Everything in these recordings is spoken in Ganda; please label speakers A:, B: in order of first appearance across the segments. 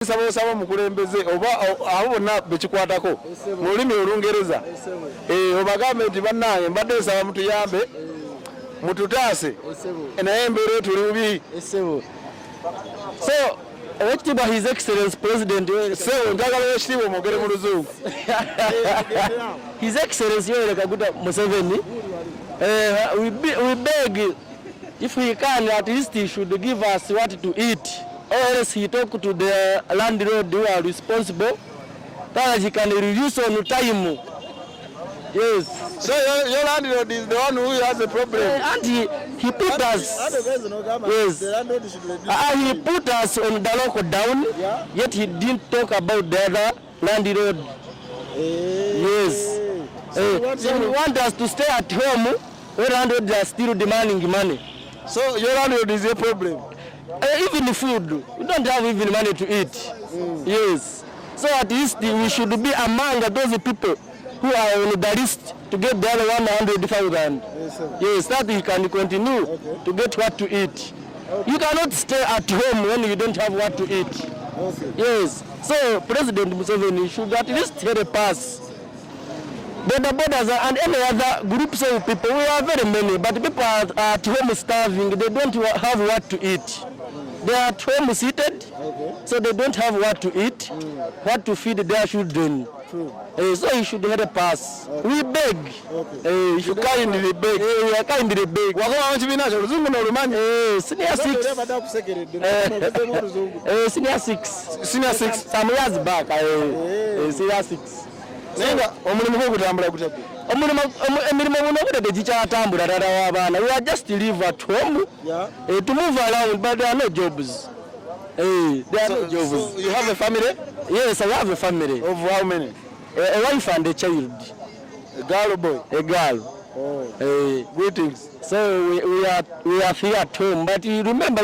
A: Sabo mukulembeze oba abo bonna bekikwatako mu lulimi Olungereza obagambe nti bannaye mbadde nsaba mutuyambe mututaase naye embeera tuli bubi.
B: So ekitiibwa His Excellency President
A: njagala ekitiibwa omwogere mu Luzungu.
B: His Excellency Yoweri Kaguta Museveni, we beg if he can at least he should give us what to eat. Or else he talk to the landlord who are responsible that he can reduce on time. Yes.
A: So your landlord is the one who has a problem.
B: And he put us. Yes. He put us on the local down. Yeah. Yet he didn't talk about the other landlord. Yes. So he want us to stay at home. Where landlords are still demanding money.
A: So your landlord is a problem.
B: Even food, we don't have even money to eat. Yes. So at least we should be among those people who are on the list to get the other 100,000. Yes, that we can continue to get what to eat. You cannot stay at home when you don't have what to eat. Yes. So President Museveni should at least help us. The borders and any other groups of people, we are very many, but people are at home starving. They don't have what to eat. They are at home seated, so they don't have what to eat, what to feed their children. So you should help us. We beg. You should kindly beg. We are kindly beg. Senior 6. Senior 6. Some years back. Senior 6. We are just live at home to move around, but there are no jobs. There are no jobs.
A: So you have a family?
B: Yes, I have a family.
A: Of how many?
B: A wife and a child.
A: A girl or boy?
B: A girl.
A: Greetings.
B: So we are here at home, but you remember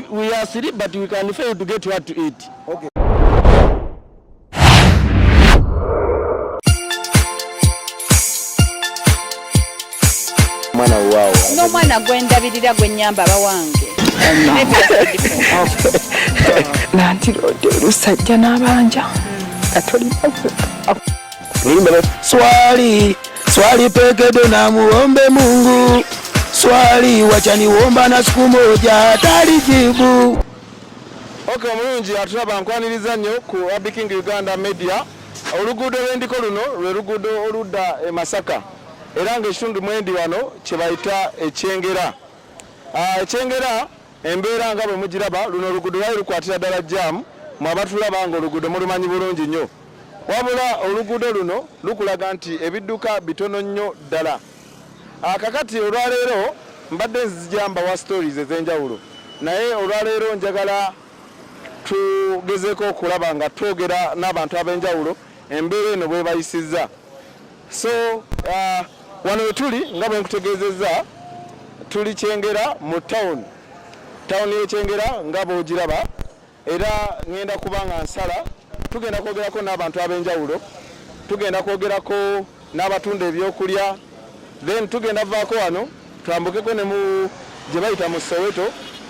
B: we are asleep, but we can fail to get what to eat.
A: Okay.
C: No mwana gwendabirira gwenyamba bawange.
D: Nanti lode lusajja n'abanja.
E: Swali pekedo na muombe Mungu. Swali wachani womba na siku moja atalijibu.
A: Okay, mulungi atulaba nkwaniriza nnyo ku Abiking Uganda Media. Oluguudo lw'endiko luno lwe luguudo oludda e Masaka. Era ng'ekitundu mwendi wano kye bayita Ekyengera. Ekyengera embeera nga bwe mugiraba luno oluguudo lwali lukwatira ddala jam mu abatulaba nga oluguudo mulumanyi bulungi nnyo. Wabula oluguudo luno lukulaga nti ebidduka bitono nnyo ddala. Kakati olwaleero mbadde nzijamba wa stories ez'enjawulo. Naye olwaleero njagala tugezeeko okulaba nga twogera n'abantu ab'enjawulo embeera eno bwe bayisizza. So wano wetuli nga bwe nkutegeezezza tuli Kyengera mu town y'Ekyengera nga bw'ogiraba, era ngenda kubanga nsala tugenda kwogerako n'abantu ab'enjawulo, tugenda kwogerako n'abatunda ebyokulya, then tugenda vaako wano twambukeko ne mu gye bayita mu Soweto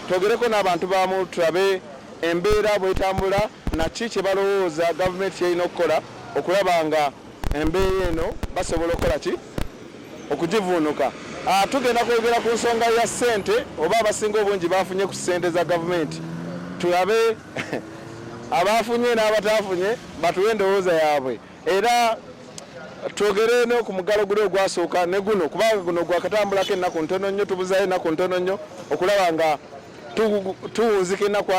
A: twogereko n'abantu baamu tulabe embeera bw'etambula na ki kye balowooza gavumenti kyerina okukola okulaba nga embeera eno basobola okukola ki okugivuunuka. Tugenda kwogera ku nsonga ya ssente oba abasinga obungi bafunye ku ssente za gavumenti, tulabe abafunye n'abataafunye batuwe endowooza yaabwe, era twogere no ku mugalo guli ogwasooka ne guno kubanga guno gwakatambulako ennaku ntono nnyo, tubuzayo ennaku ntono nnyo okulaba nga tuwunzika ennaku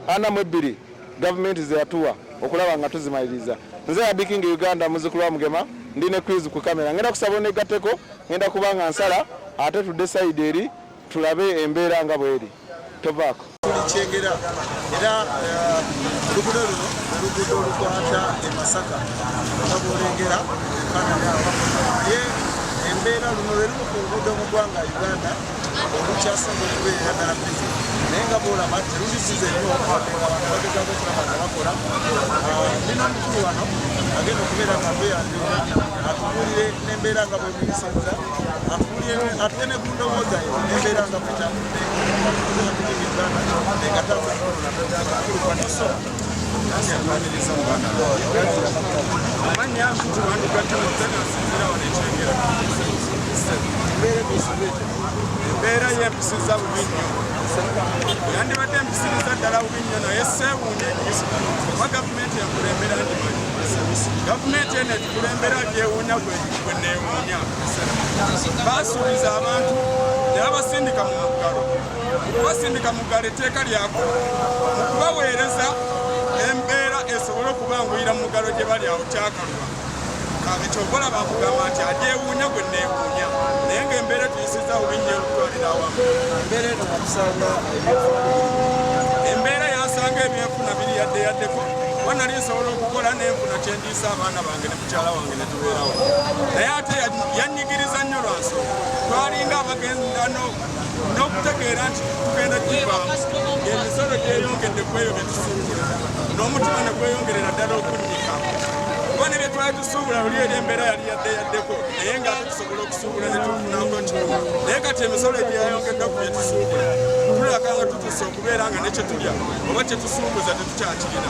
A: ana mu ebbiri gavumenti ze yatuwa okulaba nga tuzimaliriza. Nze Abiking Uganda muzukulu wa Mugema ndi ne quiz ku kamera. Ngenda kusaba onegatteko, ngenda kubanga nsala ate tudde side eri tulabe embeera nga bweri. Tovaako.
F: Kyengera era oluguudo luno oluguudo olukwata e Masaka nga bw'olengera ye embeera luno lwe lumu ku luguudo mu ggwanga Uganda olukyasinga okubeerera ddala bizi naye nga bw'olaba terubizize nnyo wadde nga abantu bagezaako okulaba nga bakola. Nina omukulu wano agenda okubeera nga tweyanjula atubuulire n'embeera nga bw'emuyisizza, atuwe ne ku ndowooza yo n'embeera nga bw'etambudde nga tukuze Uganda nga tatambula. nange mpaniriza muganda amanya mputu wandigatta mutenasinzira wano ekyengera embeera yempisiza bubi nnyo yandibadde empisiriza ddala bubi nnyo naye seewuunye oba gavumenti enkulembera ndimanyi gavumenti eno etukulembera gyewuunya gwe neewuunya baasuubiza abantu ne babasindika mu muggalo basindika mu ggalo etteeka lyako mu kubaweereza embeera esobole okubanguyira mu muggalo gye bali awo kyakalwa ekyokola bakugamba nti agyewuunya gwe neewuunya naye ng'embeera tuyisiza bubi nnyo okutwalira awamu embeera yansanga ebyenfuna biri yaddeyaddeko wanali nsobola okukola nenfuna kyendiisa abaana bange ne mukyala wange ne tubeerawo naye ate yanyigiriza nnyo lwansonga twalinga abagenda n'okutegeera nti tugenda kivaamu emisolo gyeyongedde kweyo bye tusuubula n'omutima ne gweyongerera ddala okunnyika kuba ne bye twali tusuubula luli eri embeera yali yaddeyaddeko naye ng'ate tusobola okusuubula ne tufunako kikulu naye kati emisolo egyeyongedde ku bye tusuubula tulaka nga tutuuse okubeera nga nekye tulya oba kye tusuubuza tetukyakirina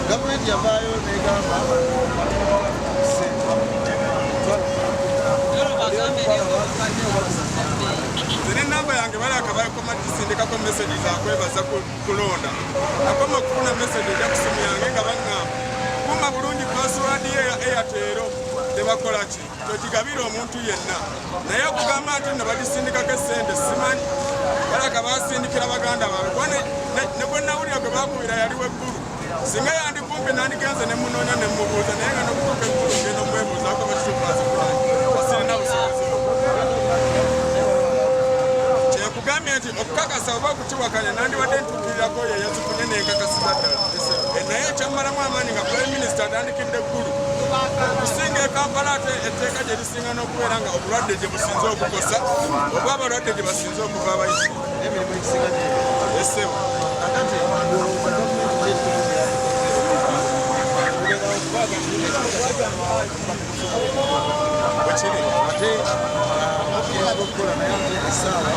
G: gavumenti yavaayo negamba
F: nze n'enamba yange bali akabayokoma gisindikako meseji zakwebaza kulonda akoma okufuna meseji ejja ku simu yange nga baŋŋamba kuma bulungi password ye ya Airtel tebakola ki tokigabira omuntu yenna naye okugamba nti nno bagisindikako essente simanyi bali akabasindikira baganda baabwe kuba ne gwe nawulira gwe bakubira yali weggulu singa yandikumpe nandigenze ne munoonya ne mubuuza naye nga nokutuuka eggulu ngenda omwebuuzaako bakituukazikulani basirina busobozi kyenkugambye nti okukakasa oba okukiwakanya nandibadde ntuukirirako ye yazifunye nenkakasiza ddala naye ekyammalamu amaanyi nga prime minister atandikidde eggulu okusinga ekampala ate etteeka gye lisinga n'okubeera nga obulwadde gye businze okukosa oba abalwadde gye basinze okuva abayisi esebo
G: bwekiri ate okuyinza okukola naye ate essaawa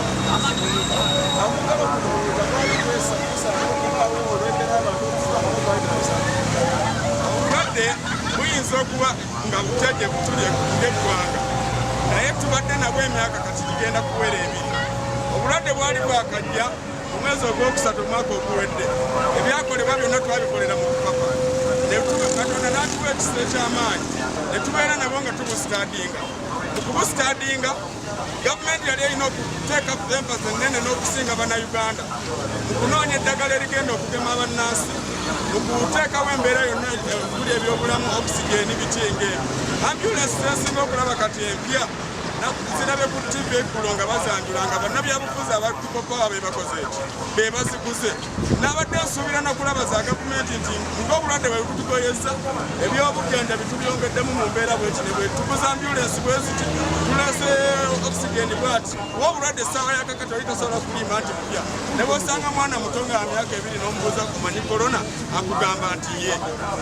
F: obulwadde buyinza okuba nga butejje butulye ng'eggwanga naye tubadde nabwo emyaka kati gigenda kuwera ebiri obulwadde bwali bwakajja mu mwezi ogwokusatu omwaka oguwedde ebyakolebwa byonna twabikolera mu kupapa katonda n'atuwa ekisa eky'amaanyi ne tubeera nabo nga tubusitaadinga mu kubusitaadinga gavumenti yali erina okuteeka empasi ennene n'okusinga bannayuganda mu kunoonya eddagala erigenda okugema abannansi mu kuteekawo embeera yonna okuli ebyobulamu okisigeni biti eng'ebyo ambulensi zesinga okulaba kati empya zirabe ku tv eggulo nga bazanjula nga bannabyabufuzi abakipopawa be bakoze eki be baziguze n'abadde nsuubira nakulaba za gavumenti nti ng'obulwadde bwe butugoyeza ebyobujjanjabi tubyongeddemu mu mbeera bwekine bwe tuguza ambulensi bweziti tulese okisigeni bwati wa obulwadde essaawa yakakati oli tosobola kulimba nti bupya ne bwosanga mwana muto nga myaka 2 n'omubuuza omanyi korona akugamba nti ye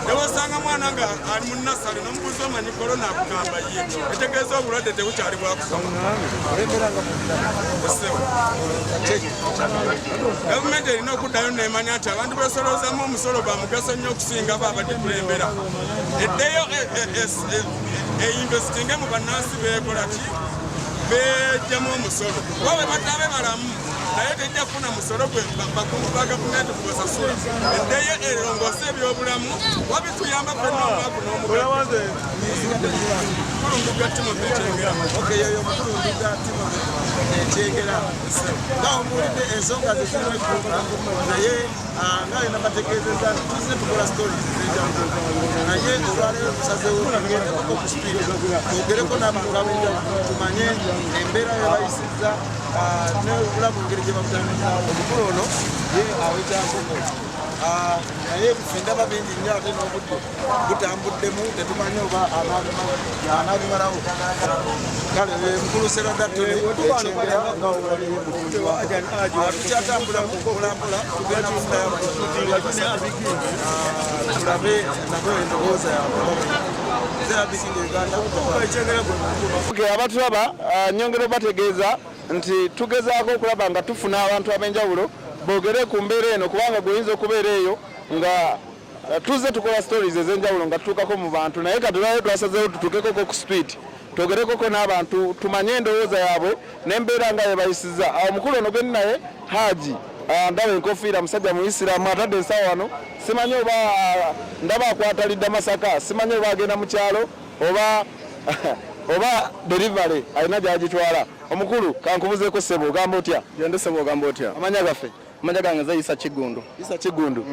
F: ne bwosanga mwana nga ali mu nasale n'omubuuza omanyi korona akugamba ye etegeeza obulwadde tebukyali gavumenti erina okuddayo nemanya nti abantu besoloozamu omusolo gwa mugaso nnyo okusinga bo abagikulembera eddeyo einvestinge mu bannansi beekola ki bejjamu omusolo kuba bwe batabe balamu naye tejja kufuna musolo gwe bakungu ba gavumenti kubasasula eddeyo erongose ebyobulamu wabituyamba fenna omwaku n'omugakulunguga Timothy Kyengera
G: yoyo mukulunguga Timothy Kyengera nga omulidde ensonga zezirimu ekkuba naye nga yena bategeezeza tuzine tukola stories ez'enjawulo naye olwaleero tusazeewo tugendeko ku spiidi twogereko n'abantu tumanye embeera yebayisizza n'obulamu ngeri gye babutandikira omukulu ono ye aweta nkoko naye ffe ndaba bingi nnyo ate n'obudde butambuddemu tetumanyi oba anaabimalawo kale mukulu Seradatoni Kyengera nga olabire tukyatambula mpolampola tugenda kufunayo tulabe nabo endowooza yabe
A: abatulaba nyongera obategeeza nti tugezaako okulaba nga tufuna abantu ab'enjawulo boogere ku mbeera eno kubanga gweyinza okubeera eyo nga tuze tukola stories ezenjawulo nga tutuukako mu bantu naye katulayo twasazeewo tutuukekoko ku street twogerekoko n'abantu tumanye endowooza yaabwe n'embeera nga yebayisiza. Awo omukulu ono gwendi naye Haji ndaba enkofiira musajja muisiraamu atadde ensawo wano simanyi oba ndaba akwatalidde Masaka simanyi oba agenda mu kyalo oba delivery alina gyagitwala. Omukulu kankubuzeeko ssebo ogamba otya?
B: Gende ssebo ogamba otya?
A: Amanya gaffe?
B: Amanya gange nze Isa Kigundu.
A: Isa Kigundu.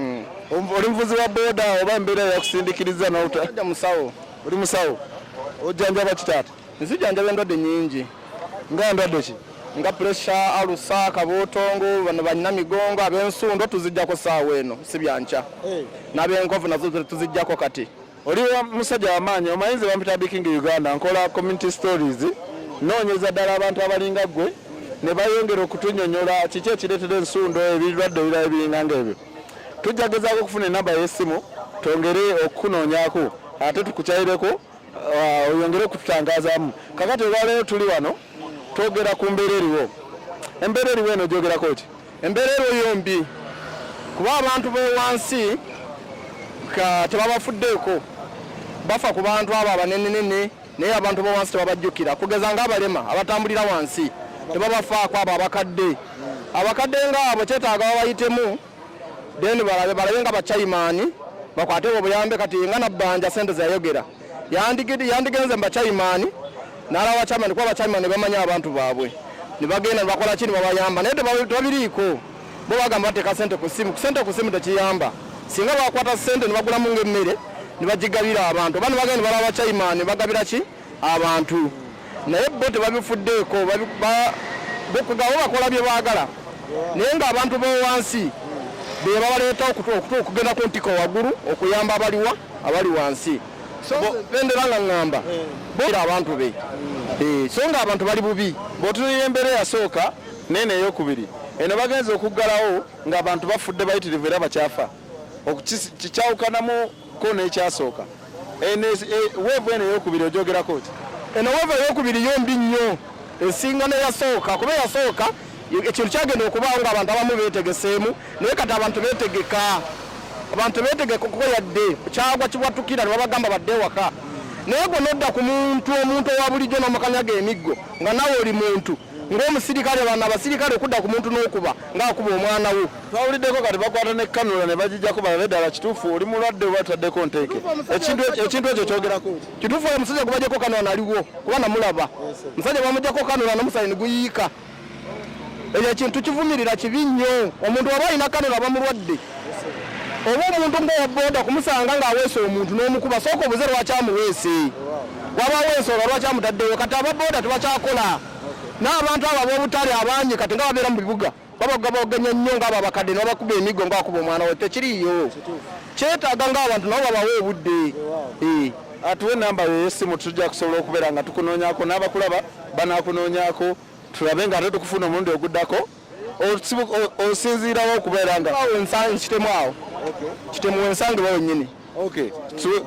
A: Oli muvuzi wa boda oba embeera yakusindikiriza
B: n'ojja musawo?
A: Oli musawo. Ojjanjaba kitaata?
B: Nzijjanjaba endwadde nnyingi.
A: Nga ndwadde ki?
B: Nga pressure, alusa, kabootongo, bano banyina migongo, ab'ensundo tuzijjako ssaawa eno si byanca. N'ab'enkovu nazo tuzijjako kati.
A: Oli musajja w'amaanyi omayinza bampita Biking Uganda nkola community stories noonyeza ddala abantu abalinga ggwe ne bayongera okutunnyonnyola kiki ekireetera ensundo ebirwadde ebirala ebiringa ng'ebyo. Tujja gezaako okufuna enamba y'essimu twongere okukunoonyaako ate tukukyayireko oyongere okututangazaamu. Kakati olwaleero tuli wano twogera ku mbeera eriwo. Embeera eriwo eno gyogerako ki?
B: Embeera eriwo yombi kuba abantu b'ewansi tebabafuddeeko bafa ku bantu abo abanenenene naye abantu b'ewansi tebabajjukira kugeza ng'abalema abatambulira wansi tebabafaako abo abakadde ng'abo kyetaaga babayitemu then balabe nga bachayimaani bakwate obuyambe kati nga nabbanja sente zayogera yandigenze mubachayimaani n'alaba bachayimaani kuba bachayimaani bamanya abantu baabwe ne bagenda ne bakola ki ne babayamba naye tebabiriiko bo bagamba bateeka sente ku simu tekiyamba singa bakwata sente ne bagulamu ng'emmere ne bagigabira abantu oba ne bagenda ne balaba bachayimaani ne bagabira ki abantu naye bo tebabifuddeeko bakola bye baagala naye ng'abantu b'owansi be babaleeta okugenda ku ntiko waggulu okuyamba abali wansi bendera nga ŋŋamba boera abantu be so nga abantu bali bubi
A: bw'otunulira embeera eyasooka nene eyokubiri eno bagenze okuggalawo ng'abantu bafudde bayitirivu era bakyafa kikyawukanamu ko n'ekyasooka. Weevu eno eyokubiri ogyogerako ki?
B: Eno weevu eyokubiri yombi nnyo esinga n'eyasooka kuba eyasooka ekintu kyagenda okubaawo ng'abantu abamu beetegeseemu naye kati abantu beetegeka kuko yadde kyagwa kibwatukira ne babagamba badde waka naye gwe nodda ku omuntu owa bulijjo n'omukanyaga emiggo nga nawe oli muntu ng'omusirikale bano abasirikale okudda ku muntu n'okuba ng'akuba omwana wo.
A: Twawuliddeko kati bakwata ne kanula ne bagijjako balabe ddala kituufu oli mulwadde oba taddeko nteeke ekintu ekyo kyogerako
B: kituufu oyo omusajja gubajjako kanula naliwo kuba namulaba musajja bamujjako kanula n'omusale ne guyiika ekyo ekintu kivumirira kibi nnyo omuntu waba alina kanula bamulwadde oba omuntu ng'owa booda kumusanga ng'aweese omuntu n'omukuba sooka obuze lwaki amuweese waba aweese olwa lwaki amutaddewo kati ababooda tebakyakola n'abantu abo ab'obutale abangi kati nga babeera mu bibuga babaganya nnyo ng'abo abakadde ne babakuba emiggo ng'akuba omwana we tekiriiyo kyetaaga ng'abantu nabo babawe obudde.
A: Atuwe namba y'essimu tujja kusobola okubeera nga tukunoonyaako n'abakulaba banaakunoonyaako tulabe nga ate tukufuna omulundi oguddako osinziirawo okubeera nga
B: kitemu awo kitemu ensangibwa wennyini.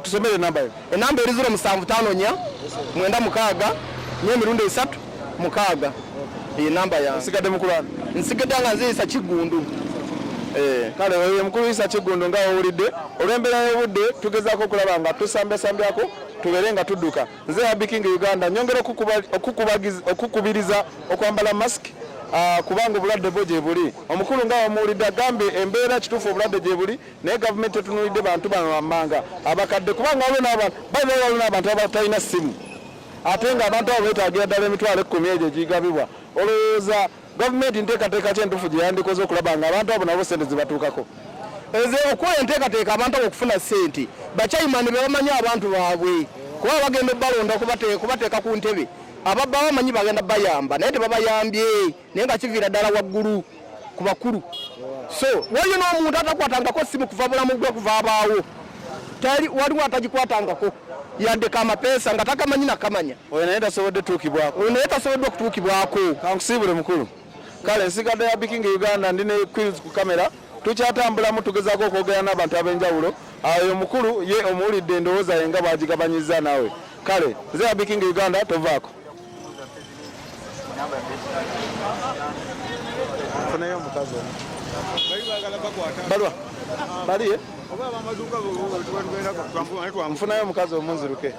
A: Tusomere namba yo.
B: Enamba eri 0754 9 emirundi 3 6 iyi namba ya
A: nsigadde mukulwana
B: nsigadde nga nze Isa Kigundu.
A: Kale wewe mukulu Isa Kigundu nga owulidde olw'embeera y'obudde tugezaako okulaba nga tusambyako tubeere nga tudduka. Nze Biking Uganda nyongera okukubiriza okwambala masiki kubanga obulwadde bwo gye buli. Omukulu nga wamuwulidde agambye embeera kituufu obulwadde gye buli naye gavumenti etunulidde bantu bano wammanga abakadde kubanga waliwo n'abantu abatalina ssimu ate ng'abantu abo beetaagira ddala emitwalo 10 egyo gigabibwa. Olowooza gavumenti nteekateeka ki entuufu gye yandikoze okulaba nga abantu abo nabo sente zibatuukako?
B: Okukola enteekateeka abantu abo okufuna ssente bachayimaani be bamanyi abantu baabwe kuba bagenda balonda kubateeka ku ntebe ababba bamanyi bagenda bayamba naye tebabayambye naye nga kiviira ddala waggulu ku bakulu. So waliyo n'omuntu atakwatangako ssimu kuva bulamu gwe kuva abaawo waliwo atagikwatangako yadde kamapeesa nga takamanyi nakamanya
A: oyo naye tasobodde tuukibwako
B: naye tasobodde okutuukibwako.
A: Kankusiibule mukulu. Kale nsigadde ya Biking Uganda ndi ne quiz ku kamera tukyatambulamu tugezaako okwogera n'abantu ab'enjawulo. Oyo mukulu ye omuwulidde endowooza ye nga bw'agigabanyizza naawe. Kale nze ya Biking Uganda tovaako.
F: Funayo omukazi ono bali baagala bakwata
A: Balwa baliye
F: oba amaduuka tugenda
A: nfunayo omukazi omunziruke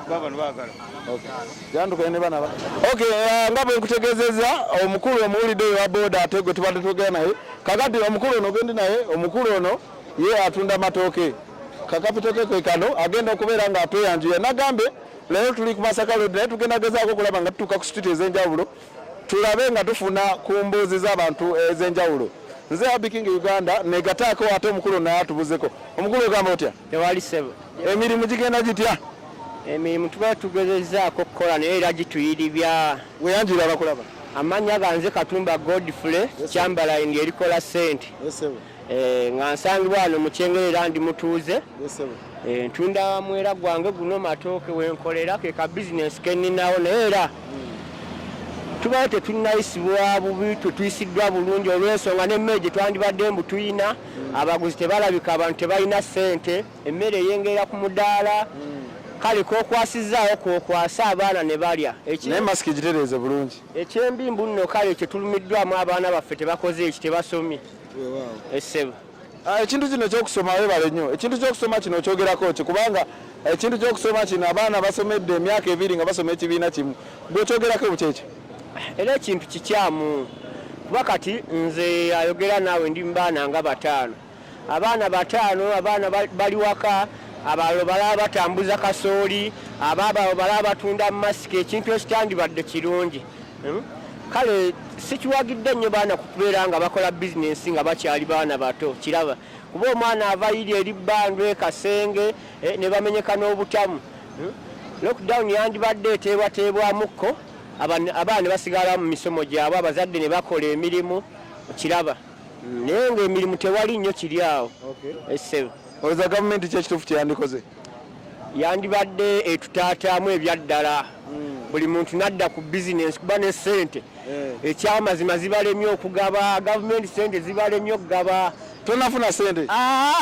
F: bano baagala
A: janduka ne bana nga bwe nkutegeezezza omukulu omuwulidde wa booda ate gwe tubadde twogera naye kakati omukulu ono gendi naye omukulu ono ye atunda matooke kakapitoke kwe kano agenda okubeera nga atweyanjuye nagambye leero tuli ku Masaka Road naye tugenda gezaako okulaba nga tutuuka ku street ez'enjawulo tulabe nga tufuna ku mboozi z'abantu ez'enjawulo nze Happy King Uganda negataako ate omukulu naye atubuzeko omukulu ogamba otya
B: tewali ssebo
A: emirimu gigenda gitya
B: emirimu tuba tugezezaako okukola naye era gituyiribya
A: weyanjira abakulaba
B: amannya ganze Katumba Godfrey Chamberlain erikola ssente nga nsangibwa wano mu Kyengerera ndi mutuuze ntunda mwera gwange guno matooke wenkolera ke ka bizinesi keninawo naye era tubayo tetunnayisibwa bubi tutuyisiddwa bulungi olw'ensonga n'emmere gye twandibadde mbu tuyina abaguzi tebalabika abantu tebalina ssente emmere eyengerera ku mudaala kale kokwasizaawo kokwasa abaana ne balya
A: naye masiki gitereeze bulungi
B: ekyembimbu nno kale kyetulumiddwamu abaana baffe tebakoze eki tebasomye essebo
A: ekintu kino ekyokusoma webale nnyo ekintu kyokusoma kino okyogerako ki kubanga ekintu kyokusoma kino abaana basomedde emyaka 2 nga basoma ekibiina kimu gwekyogerako bukyekyo
B: era ekintu kikyamu kuba kati nze ayogera naawe ndi mubaana nga 5 abaana 5 abaana bali waka abalala balaba batambuza kasooli abalala balaba batunda masiki ekintu ekitandibadde kirungi kale sikiwagidde nnyo baana kubeera nga bakola bizinensi nga bakyali baana bato kiraba kuba omwana avairi eri bbandwe kasenge ne bamenyeka n'obutamu lockdown yandibadde eteebwateebwamukko abaana basigala mu misomo gyabwe abazadde ne bakola emirimu kiraba naye ng'emirimu tewali nnyo kiri awo essebo
A: olowooza gavumenti ki ekituufu kyeyandikoze
B: yandibadde etutaataamu ebyaddala buli muntu nadda ku bizinensi kuba ne ssente ekyamazima zibalemye okugaba gavumenti ssente zibalemye okugaba
A: tonafuna ssente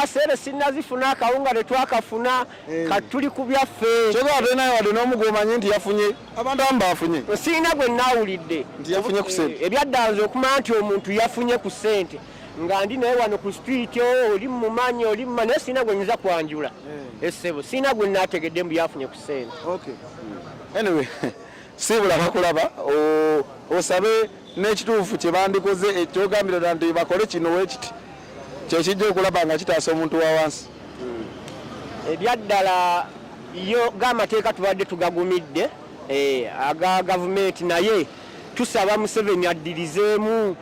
B: ssente sinnazifuna akawunga tetwakafuna kati tuli ku byaffe
A: kyogera tenaye wadde n'omu gwomanyi nti yafunye abantu abamu bafunye
B: siina gwe naawulidde
A: nti yafunye ku ssente
B: ebyaddaala nze okumanya nti omuntu yafunye ku ssente nga ndi naye wano ku street oli mumanyi oli mumanyi naye siina gwe nyiza kwanjula essebo siina gwe naategedde mbu yafunye ku ssente
A: anyway sibula bakulaba osabe n'ekituufu kye bandikoze ekyogambira ddala nti bakole kino weekiti kyekijja okulaba nga kitaasa omuntu wa wansi
B: ebyaddala yo g'amateeka tubadde tugagumidde aga gavumenti naye tusaba Museveni addirizeemu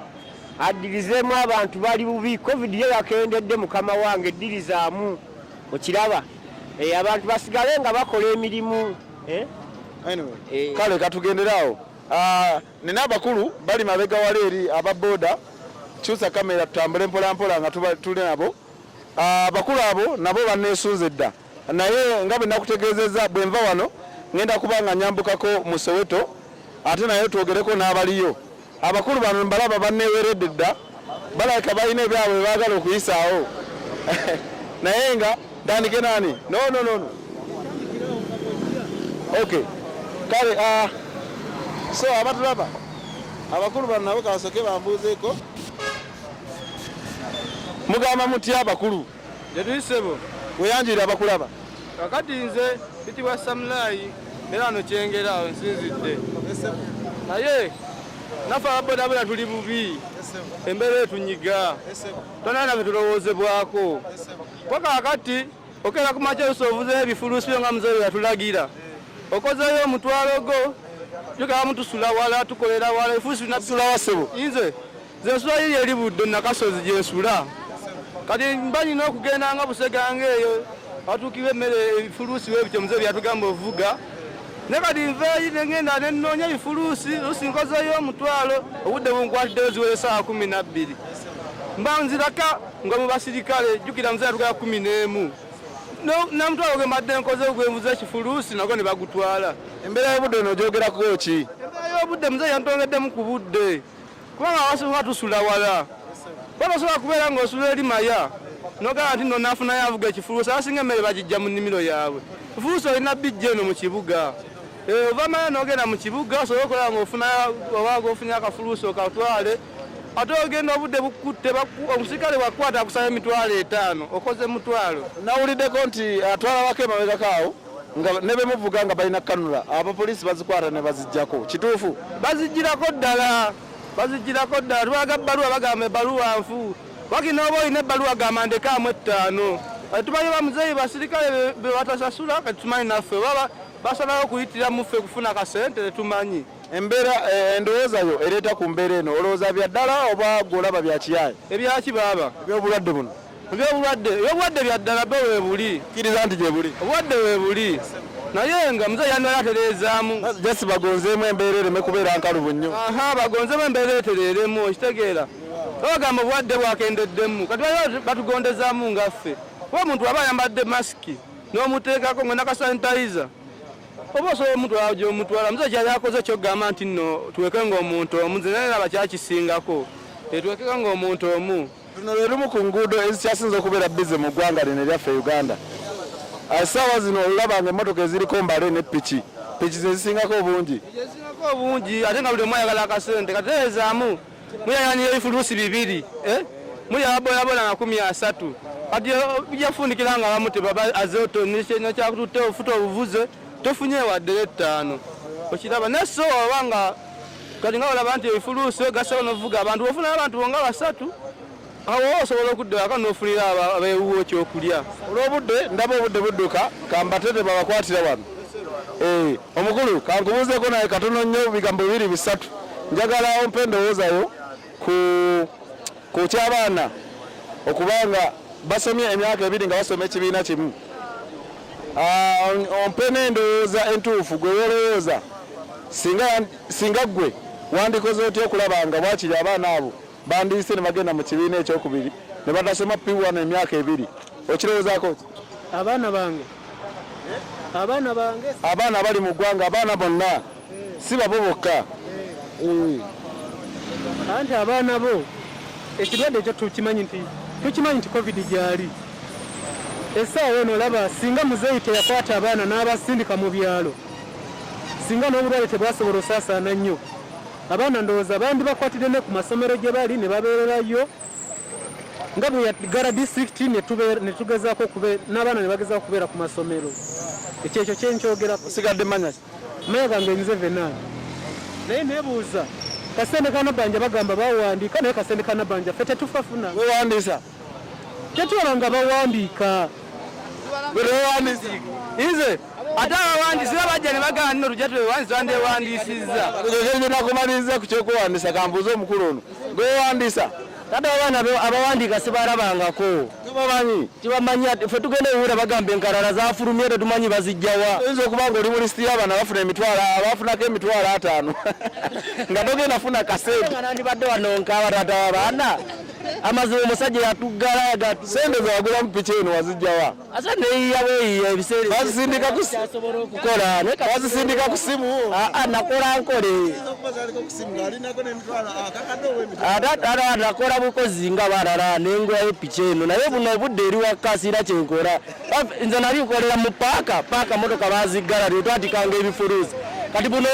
B: abantu bali bubi covid ye yakendedde mukama wange eddirizaamu okiraba abantu basigale nga bakola emirimu
A: kale katugenderaawo nina abakulu bali mabega wali eri ababoda kyusa kamera tutambule mpolampola nga tuli nabo abakulu abo nabo banneesunze dda naye nga bwe nakutegeezezza bwe nva wano ngenda kuba nga nyambukako mu Soweto ate naye twogereko n'abaliyo abakulu bano mbalaba banneeweredde dda balabika balina ebyabwe baagala okuyisaawo naye nga ntandike nani no okay kale so abatulaba abakulu bano nabo kabasoke bambuuzeeko mugamba mutya abakulu
H: tetuyisebo
A: weyanjira abakulaba
H: kakati nze bitibwa Samulayi era ano Kyengeraawo nsinzidde naye nafe ababodaboda tuli bubi embeera etunyiga tonanafe tulowoozebwako kwa kakati okera ku makya ovuzeyo ebifuluusi byo nga muzeeyo yatulagira okozeyo omutwalo go tukaba mutusula wala tukolera wala efuusi
A: nasula wasebo
H: nze zensula yiri eri buddo nakasozi gyensula kati mbanyina okugenda nga Busegange eyo atuukiwe emmere ebifuluusi webityo muzeeyo byatugamba ovuga ne kati nveeyi negenda nenoonya ebifuluusi lusinkozeyo omutwalo obudde bunkwatiddeyo ziwere essaawa 12 mba nziraka nga mu basirikale jjukira muzeeyo atugala 11 namutwalo gwe mbadde nkoze gwenvuza ekifuluusi nago ne bagutwala
A: embeera y'obudde eno ogyogerako ki
H: embeera y'obudde muzeeyo yantongeddemu ku budde kubanga wasobola tusula wala batasobola kubeera ng'osula eri maya nogamba nti nno nafunayo avuga ekifuluusi abasinga emmere bagijja mu nnimiro yaabwe efuluusi olina bijja eno mu kibuga ova maya nogenda mu kibuga osobola okukola ng'ofuna ofunye akafuluusi okatwale ate ogenda obudde bukutte omusikale wakwata akusaba emitwalo 5 okoze mutwalo.
A: Nawuliddeko nti atwala wake emabegakaawo nga ne bemuvuga nga balina kanula abapoliisi bazikwata ne bazijjako kituufu?
H: Bazijjirako ddala tulaga ebbaluwa bagamba ebbaluwa nfu wakina oba olina ebbaluwa gamba ndekaamu 5. Tumanyi bamuzeeyi basirikale be batasasula kati tumanyi naffe baba basalawo okuyitira muffe kufuna kasente tetumanyi.
A: Embeera endowooza yo ereeta ku mbeera eno olowooza bya ddala oba golaba bya kiyaaye?
H: Ebyaki baaba?
A: Ebyobulwadde buno?
H: Ebyobulwadde bya ddala bwe weebuli.
A: Kkiriza nti gye buli?
H: Obulwadde weebuli. Naye nga muzeeyi yandala atereezaamu.
A: Jasi bagonzeemu embeera ereme kubeera nkalubu nnyo.
H: Bagonzeemu embeera etereeremu okitegeera. Bagamba obulwadde bwakendeddemu kati batugondezaamu ngaffe. Kuba omuntu aba ayambadde masiki n'omuteekako nga nakasanitayiza oba osobola omutwala gy'omutwala muzeeyi kyali akoze kyogamba nti nno tuweke ng'omuntu omu nze naye naba kyakisingako tuwekeka ng'omuntu omu.
A: Luno lwe lumu ku nguudo ezikyasinze okubeera bize mu ggwanga lino eryaffe Uganda. Essaawa zino olulabanga emmotoka eziriko mbale ne piki ze zisingako obungi.
H: Ate nga buli omu ayagala akasente katereezaamu muyayanya ebifuluusi 2 muli ababoyabola na 13 kati bijafundikira nga abamu tebaba azoto nekyakututte ofuta obuvuze tofunye wadde 5 okiraba neso obanga kati nga olaba nti ebifuluusi ogasawo novuga abantu ofuna abantu bonga 3 awo osobola okuddako n'ofunira abeewuwo ekyokulya.
A: Olw'obudde ndaba obudde budduka kambatete babakwatira wano. Omukulu kankubuuzeeko naye katono nnyo bigambo 2-3 njagala ompe endowoozayo ku ky'abaana okubanga basomye emyaka 2 nga basoma ekibiina kimu. Ompe n'endowooza entuufu gwe wolowooza singa ggwe wandikoze otya okulaba nga bwakiri abaana abo bandiyise ne bagenda mu kibiina ekyokubiri ne batasoma P1 emyaka 2 okirowoozaako? Abaana bali mu ggwanga abaana bonna si babo bokka.
I: Anti abaana bo ekirwadde ekyo tukimanyi nti covid gyali essaawa eno olaba singa muzeeyi teyakwata abaana n'abasindika mu byalo singa n'obulwale tebwasobola osaasaana nnyo abaana ndowooza bandi bakwatire ne ku masomero gye bali ne babeererayo nga bwe yagala disitulikiti ne tugezaako n'abaana ne bagezaako okubeera ku masomero. Ekyekyo kyenkyogerako.
A: Osigadde manya
I: gange nze Venal naye neebuuza kasente kanabanja bagamba bawandiika naye kasente kanabanja ffe tetufafuna.
A: Wewandiisa?
I: Tetulaba nga bawandiika.
H: Ize ate abawandiisi babajja ne bagamba nno tujja twewandiisa wandewandiisizza.
A: Ekyo nakumaliriza ku kyokuwandiisa kambuuza omukulu ono gwewandiisa.
B: Kati abaana abawandiika sibalabangako. Tibamanyi ffe tugenda ewuula bagamba enkalala zafulumye tetumanyi bazijjawa.
A: Oyinza okuba nga oli mu lisiti y'abaana abafunako emitwalo 5 nga togenda funa kasente.
B: Nandibadde wano nkaaba taata w'abaana amazima omusajja yatuggala
A: sente ze wagulamu piki eno wazijjawa?
B: ate neyiyaweyiya ebiseera
A: wazisindika ku simu?
B: Nakola nkole nakola bukozi nga balala nengulayo piki eno naye buno obudde eri wakasiira kyenkola. Nze nali nkolera mu paaka motoka baziggala tetwatikanga ebifuluusi kati buno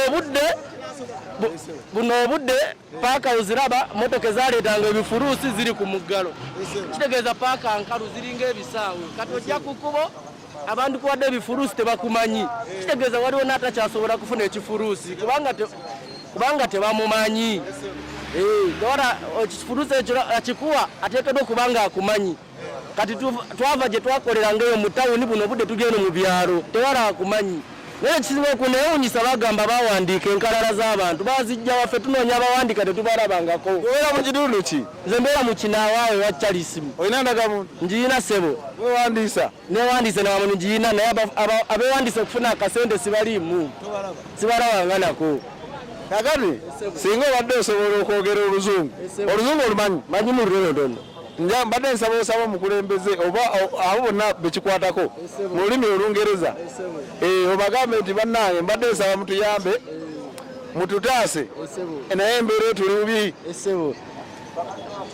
B: obudde paaka oziraba motoka ezaleetanga ebifuluusi ziri ku muggalo kitegeeza paaka nkalu ziringa ebisaawe kati ojja ku kkubo abantu kuwadde ebifuluusi tebakumanyi kitegeeza waliwo n'atakyasobola kufuna ekifuluusi kubanga tebamumanyi. Gawala ekifuluusi ekyo akikuwa ateekeddwa okuba nga akumanyi kati twava gye twakolera ngaeyo mu tawuni buno obudde tugenda mu byalo tewala akumanyi. Naye ekisinga okunewuunyisa bagamba bawandiika enkalala z'abantu bazijja waffe tunoonya abawandiika tetubalabangako.
A: Obeera mu kitundu ki?
B: Nze mbeera mu Kinaawawe wa Charisimu.
A: Olina ndagamuntu?
B: Ngiina ssebo.
A: Wewandiisa?
B: Newandiise nawamuntu ngiina naye abewandiisa okufuna akasente sibaliimu. Sibalabanga nako.
A: Kakati singa obadde osobola okwogera Oluzungu olumanyi?
B: Manyi mu lutonotono.
A: Mbadde nsaba osaba omukulembeze oba abo bonna bekikwatako mu lulimi Olungereza obagambe nti bannange mbadde nsaba mutuyambe mututaase naye embeera etuli bubi.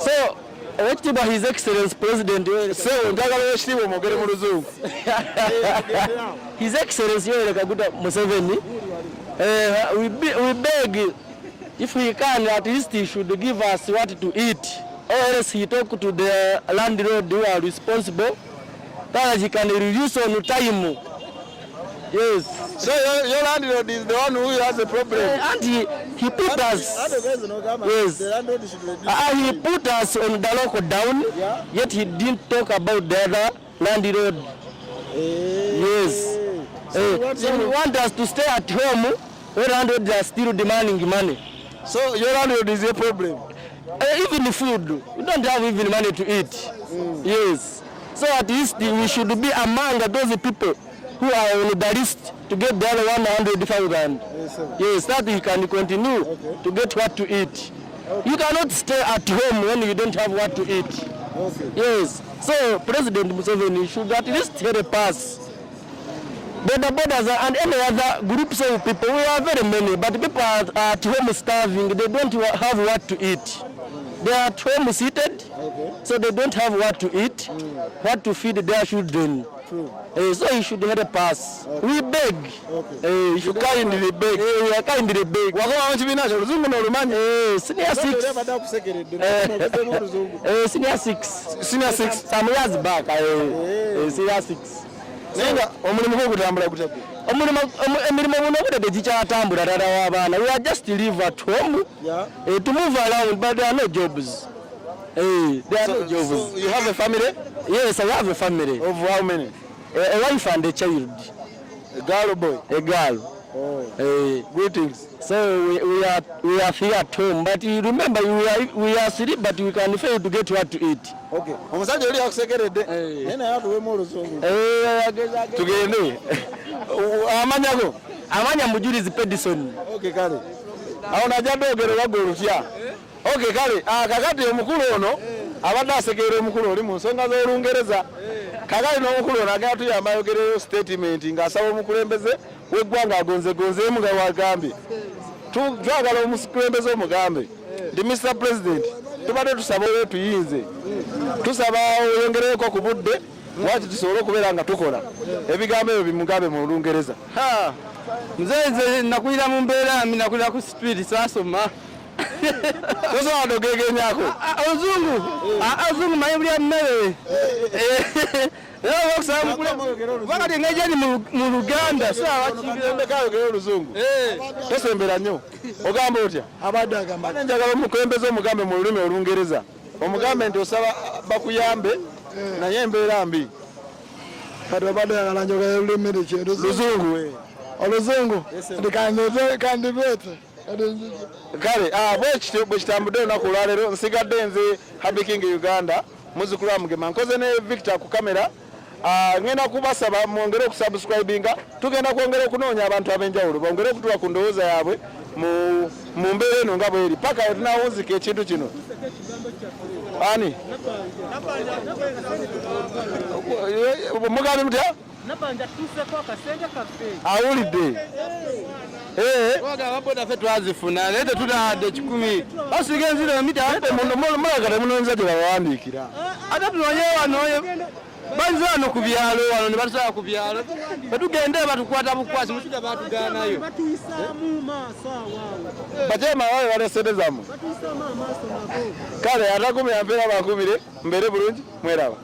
B: So Owekitiibwa His Excellency President
A: njagala wekitiibwa omwogere mu Luzungu.
B: His Excellency Yoweri Kaguta Museveni, we beg If he can, at least he should give us what to eat, or else he talk to the landlord who are responsible, that he can reduce on time. Yes.
A: So your landlord is the one who has a problem.
B: And he put us. Yes. He put us on the local down.
F: Yeah.
B: Yet he didn't talk about the other landlord. Yes. So he want us to stay at home. Where landlords are still demanding money.
A: So your landlord is a problem.
B: Even food, we don't have even money to eat. Yes. So at least we should be among those people who are on the list to get the other 100,000. Yes, that we can continue to get what to eat. You cannot stay at home when you don't have what to eat. Yes. So President Museveni should at least help us. The borders and any other groups of people, we are very many, but people are at home starving. They don't have what to eat. They are at home seated, so they don't have what to eat, what to feed their children. So you should help us. We beg. You kindly beg. We are kindly beg. Senior 6. Senior 6. Some years back. Senior 6.
A: Omulimu gutambula kutako.
B: Emirimu buno budde kikyatambula ddala w'abaana. We are just live at home to move around, but there are no jobs. There are no jobs.
A: So you have a family?
B: Yes, I have a family.
A: Of how many?
B: A wife and a child.
A: A girl or boy?
B: A girl.
A: Greetings.
B: So we are here at home, but you remember we are asleep, but we can fail to get what to eat.
A: Okay. Omusajja oli akusekeredde. Nena yatuwemu oluzungu. Tugende. Amanyako.
B: Amanya Mujulizi Pedison.
A: Okay kale. Awo najja ogerera golutya. Okay kale. Kakati omukulu ono abadde asekerera omukulu oli mu nsonga z'Olungereza. Kakati n'omukulu ono agenda tuyamba ayogereyo statement ng'asaba omukulembeze w'eggwanga agonzeemu nga wagambye. Twagala omukulembeze omugambe nti Mr. President tubadde tusaba oyo tuyinze. Tusaba oyongereko ku budde lwaki tusobole okubeera nga tukola. Ebigambo ebyo bimugambe mu Olungereza.
H: Nze nakulira mu mbeera mbi nakulira ku street saasoma.
A: Tosobola dogegenyako.
H: Ozungu manyi buli mmere. Wakati ngejeni mu Luganda sawa
A: kiyogera oluzungu. Tosembera nnyo. Ogamba otya?
F: Abadde agamba.
A: Njagala omukulembeze omugambe mu lulimi Olungereza. Omugambe nti osaba bakuyambe naye embeera mbi.
F: Kati abadde agala njogera olulimi
A: Luzungu.
F: Oluzungu. Kandibete.
A: Kale, bwe kitambudde olunaku olwaleero nsigadde nze Happy King Uganda muzukulu wa Mugema nkoze ne Victor ku kamera. Ngenda kubasaba mwongere okusubscribinga. Tugenda kwongera okunoonya abantu ab'enjawulo bongere okutuwa ku ndowooza yaabwe mu mbeera eno nga bweri paka wetunawunzika ekintu kino. Ani? Mugambi mutya?
I: Nabanja tuseko akasente kaffe.
A: Awulidde.
H: Waga ffe twazifuna naye tetutadde 10. Basiga enziro mita
A: mulagala munonza gye bawandiikira.
H: ate tunonye wano banze wano ku byalo wano ne batusala ku byalo betugende batukwata bukwasi musujja batugaanayo
I: Batuyisaamu maaso awaawo.
A: Bakyema wawe baleserezamu.
I: Batuyisaamu amaaso nago.
A: Kale atakumi ampeera bakumire mbeere bulungi mweraba.